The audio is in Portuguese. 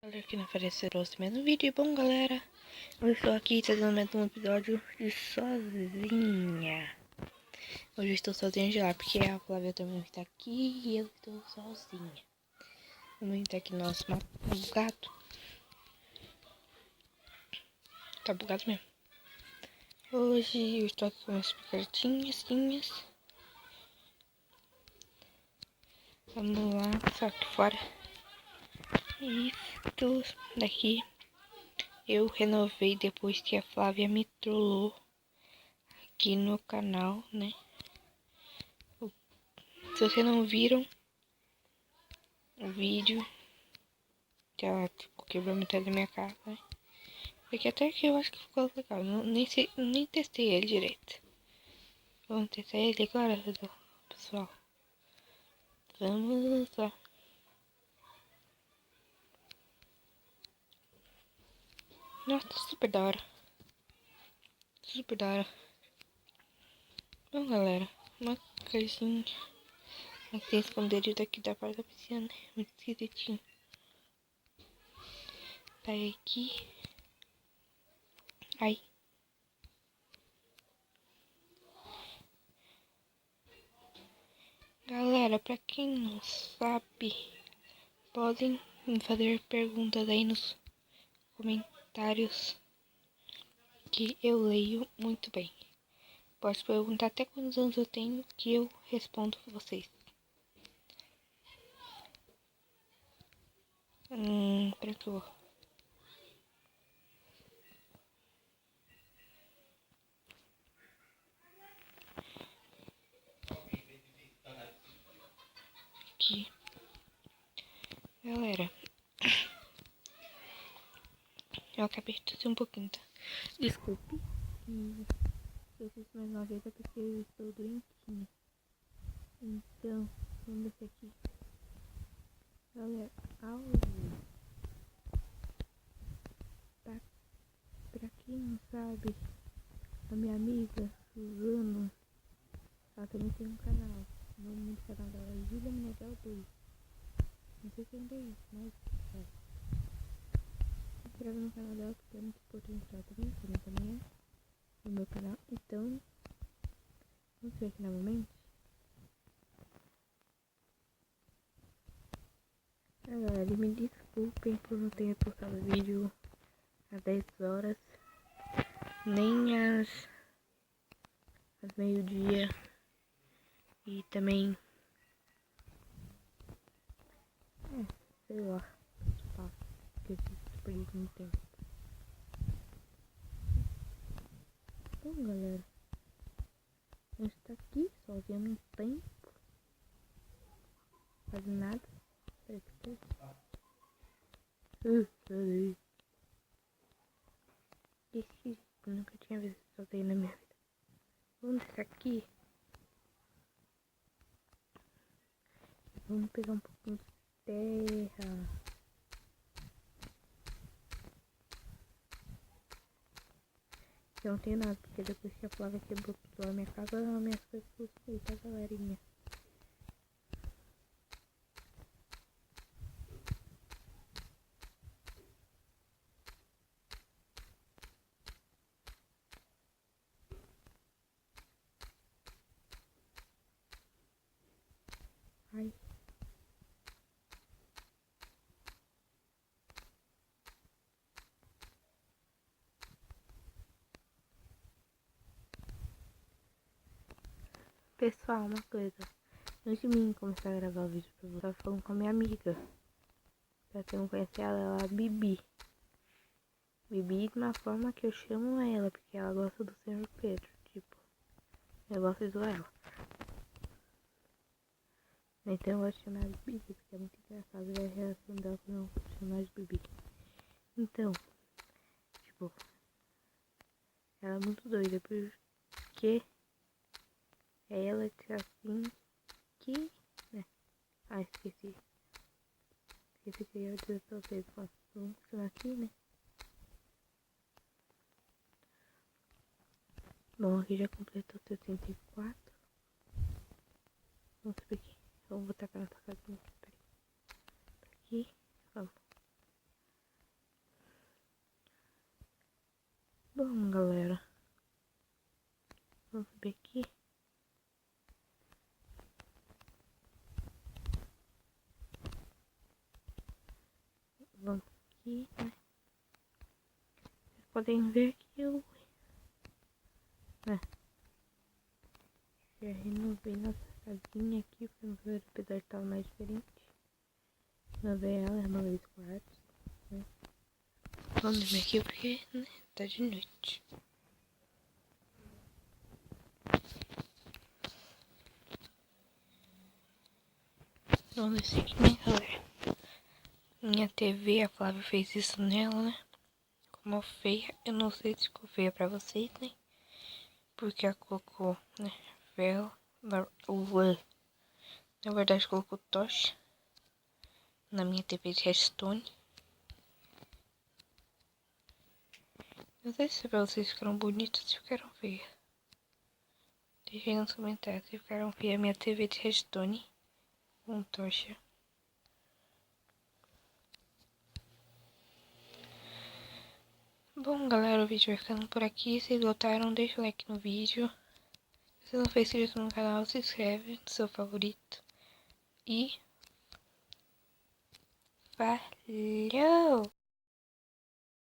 Olha aqui na Farecer trouxe mais um vídeo. E bom, galera, eu estou aqui trazendo mais um episódio de sozinha. Hoje eu estou sozinha de lá, porque a Flávia também está aqui e eu estou sozinha. Vamos entrar aqui no nosso mapa bugado. Tá bugado mesmo. Hoje eu estou aqui com umas cartinhas. Vamos lá, só aqui fora. Isto daqui eu renovei depois que a Flávia me trollou aqui no canal, né? Se vocês não viram o vídeo, que ela quebrou metade da minha casa, né? Porque até que eu acho que ficou legal. Nem testei ele direito. Vamos testar ele agora, pessoal. Vamos lá. Nossa, super da hora. Super da hora. Bom, galera, uma casinha. Aqui tem esconderijo daqui da parte da piscina, né? Muito esquisitinho. Tá aqui. Aí. Galera, pra quem não sabe, podem me fazer perguntas aí nos comentários que eu leio muito bem. Pode perguntar até quantos anos eu tenho que eu respondo vocês. Pra que eu vou? Aqui. Galera, eu acabei de tossir um pouquinho, tá? Desculpe. Se eu fiz mais uma vez é porque eu estou doentinha. Então, vamos descer aqui. Galera, pra quem não sabe, a minha amiga Suzana, ela também tem um canal. O nome do canal dela é Julia Meneghel 2. Não sei se ainda é isso, mas é. Se inscreve no canal dela porque é muito importante pra ela também, também é no meu canal. Então, vamos ver aqui novamente. Galera, me desculpem por não ter postado vídeo às 10 horas, nem às meio-dia, e também, sei lá, que eu perdi muito tempo. Então, galera, a gente tá aqui sozinho no tempo, fazendo nada. Peraí. Esquisito, nunca tinha visto sozinho na minha vida. Vamos descer aqui. Vamos pegar um pouquinho de terra. Eu não tenho nada, porque depois que a Flávia quebrou tudo lá na minha casa, minhas coisas foram sujas, tá, galerinha? Ai. Pessoal, uma coisa. Antes de mim começar a gravar o vídeo pra vocês, eu tava falando com a minha amiga. Pra quem não conhece ela é a Bibi. Bibi de uma forma que eu chamo ela, porque ela gosta do Senhor Pedro. Tipo, eu gosto de zoar ela. Então eu vou chamar ela de Bibi, porque é muito engraçado ver a reação dela quando eu chamar de Bibi. Então, tipo, ela é muito doida, porque ela que assim que, né? Ah, esqueci que eu ia dizer pra vocês. Vamos continuar aqui, né? Bom, aqui já completou 64. Vamos subir aqui. Vamos botar pra nossa casinha. Peraí. Aqui, vamos. Bom, galera, vamos subir aqui. Vamos aqui, né? Vocês podem ver que eu já renovei nossa casinha aqui, porque no primeiro episódio tava mais diferente. Renovei ela, renovei os quartos, né? Vamos dormir aqui porque, né, tá de noite. Vamos descer aqui, né, galera? Minha TV, a Flávia fez isso nela, né? Como feia, eu não sei se ficou feia pra vocês, né? Porque ela colocou, né, vela, na verdade colocou tocha na minha TV de Redstone. Não sei se pra vocês ficaram bonitas ou se ficaram feias. Deixa aí nos comentários se ficaram feias a minha TV de Redstone com tocha. Bom, galera, o vídeo vai ficando por aqui. Se vocês gostaram, deixa o like no vídeo. Se não for inscrito no canal, se inscreve no seu favorito. E valeu!